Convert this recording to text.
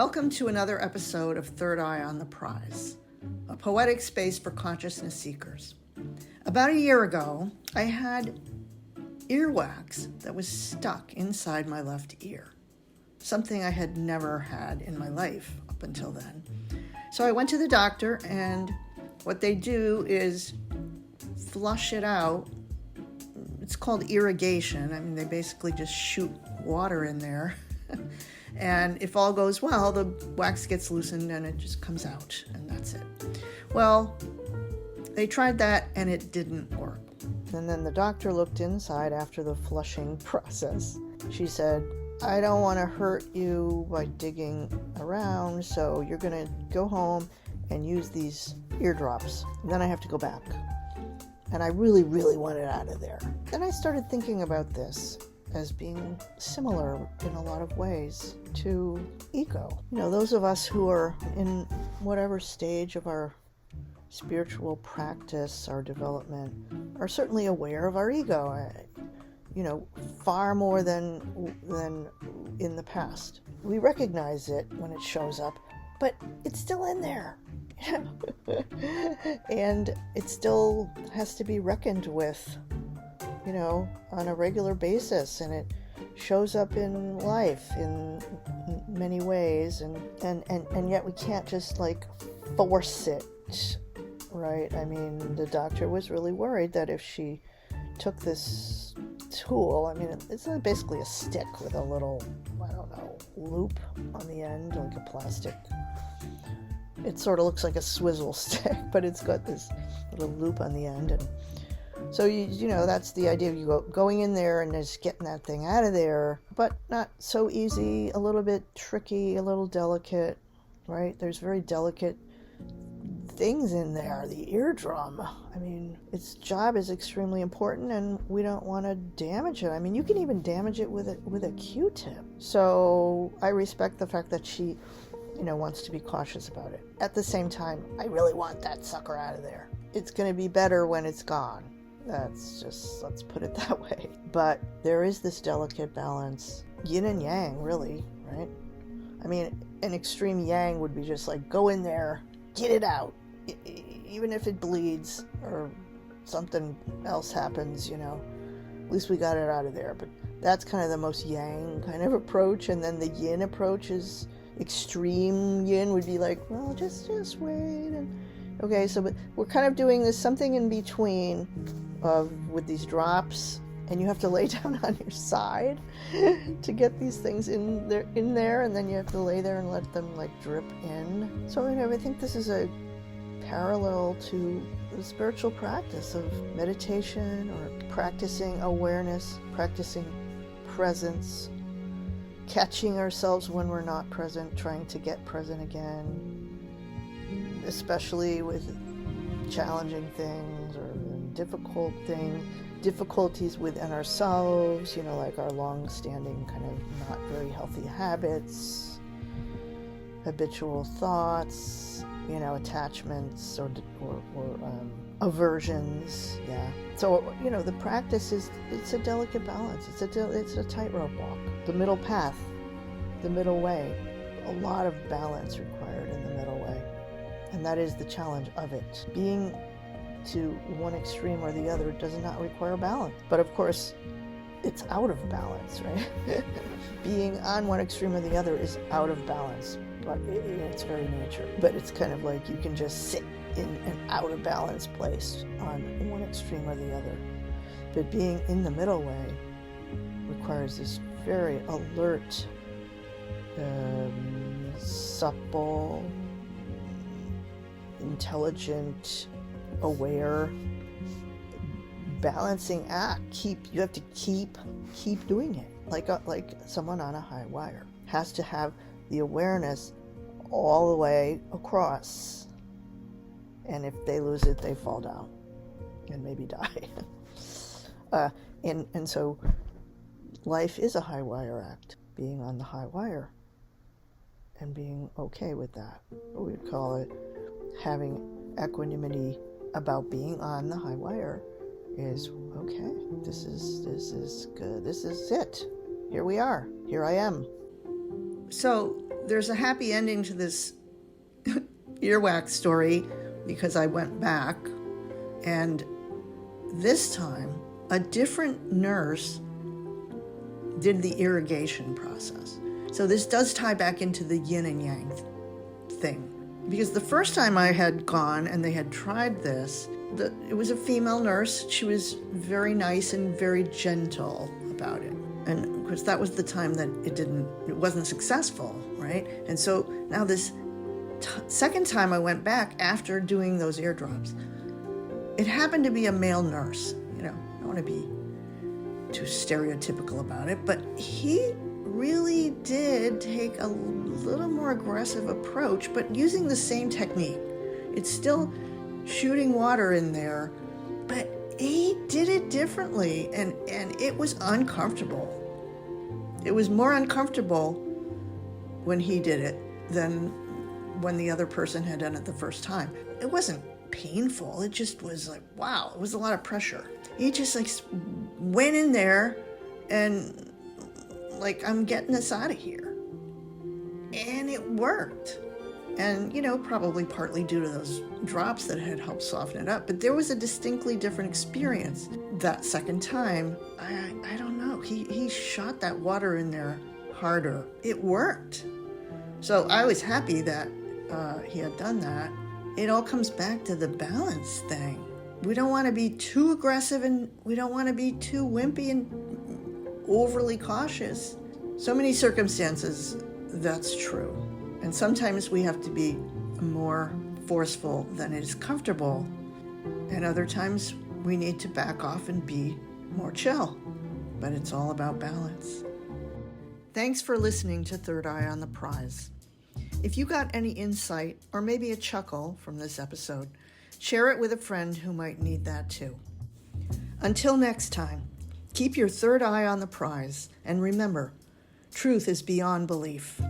Welcome to another episode of Third Eye on the Prize, a poetic space for consciousness seekers. About a year ago, I had earwax that was stuck inside my left ear, something I had never had in my life up until then. So I went to the doctor, and what they do is flush it out. It's called irrigation. I mean, they basically just shoot water in there. And if all goes well, the wax gets loosened and it just comes out, and that's it. Well, they tried that and it didn't work. And then the doctor looked inside after the flushing process. She said, I don't want to hurt you by digging around, so you're going to go home and use these eardrops. And then I have to go back. And I really, really want it out of there. Then I started thinking about this as being similar in a lot of ways to ego. You know, those of us who are in whatever stage of our spiritual practice, our development, are certainly aware of our ego, far more than in the past. We recognize it when it shows up, but it's still in there. And it still has to be reckoned with, on a regular basis, and it shows up in life in many ways, and yet we can't just force it, right? I mean, the doctor was really worried that if she took this tool, it's basically a stick with a little, loop on the end, like a plastic. It sort of looks like a swizzle stick, but it's got this little loop on the end, and so, that's the idea of you going in there and just getting that thing out of there, but not so easy, a little bit tricky, a little delicate, right? There's very delicate things in there. The eardrum, its job is extremely important, and we don't want to damage it. You can even damage it with a Q-tip. So I respect the fact that she, wants to be cautious about it. At the same time, I really want that sucker out of there. It's going to be better when it's gone. Let's put it that way. But there is this delicate balance, yin and yang, really, right? An extreme yang would be just go in there, get it out, even if it bleeds or something else happens, at least we got it out of there. But that's kind of the most yang kind of approach. And then the yin approach is extreme yin would be well, just wait. And okay, so but we're kind of doing this something in between with these drops, and you have to lay down on your side to get these things in there, and then you have to lay there and let them drip in. So I think this is a parallel to the spiritual practice of meditation, or practicing awareness, practicing presence, catching ourselves when we're not present, trying to get present again, especially with challenging things or difficulties within ourselves, like our long-standing kind of not very healthy habits, habitual thoughts, attachments or aversions. Yeah. So, the practice it's a delicate balance. It's a tightrope walk. The middle path, the middle way. A lot of balance required in the middle way. And that is the challenge of it. Being to one extreme or the other does not require balance. But of course, it's out of balance, right? Being on one extreme or the other is out of balance, but in its very nature. But it's kind of you can just sit in an out of balance place on one extreme or the other. But being in the middle way requires this very alert, supple, intelligent, aware, balancing act. You have to keep doing it, like someone on a high wire has to have the awareness all the way across, and if they lose it, they fall down and maybe die. And so life is a high wire act, being on the high wire and being okay with that. We would call it having equanimity about being on the high wire is okay. This is good. This is it. Here we are. Here I am. So there's a happy ending to this earwax story because I went back, and this time a different nurse did the irrigation process. So this does tie back into the yin and yang thing. Because the first time I had gone and they had tried this, it was a female nurse. She was very nice and very gentle about it. And of course that was the time that it wasn't successful, right? And so now this second time I went back after doing those eardrops, it happened to be a male nurse. I don't want to be too stereotypical about it, but he really did take a little more aggressive approach, but using the same technique. It's still shooting water in there, but he did it differently, and it was uncomfortable. It was more uncomfortable when he did it than when the other person had done it the first time. It wasn't painful, it just was like, wow, it was a lot of pressure. He just went in there and I'm getting this out of here. And it worked. And, probably partly due to those drops that had helped soften it up. But there was a distinctly different experience that second time. I don't know. He shot that water in there harder. It worked. So I was happy that he had done that. It all comes back to the balance thing. We don't want to be too aggressive, and we don't want to be too wimpy and overly cautious. So many circumstances, that's true. And sometimes we have to be more forceful than is comfortable. And other times we need to back off and be more chill. But it's all about balance. Thanks for listening to Third Eye on the Prize. If you got any insight or maybe a chuckle from this episode, share it with a friend who might need that too. Until next time, keep your third eye on the prize, and remember, truth is beyond belief.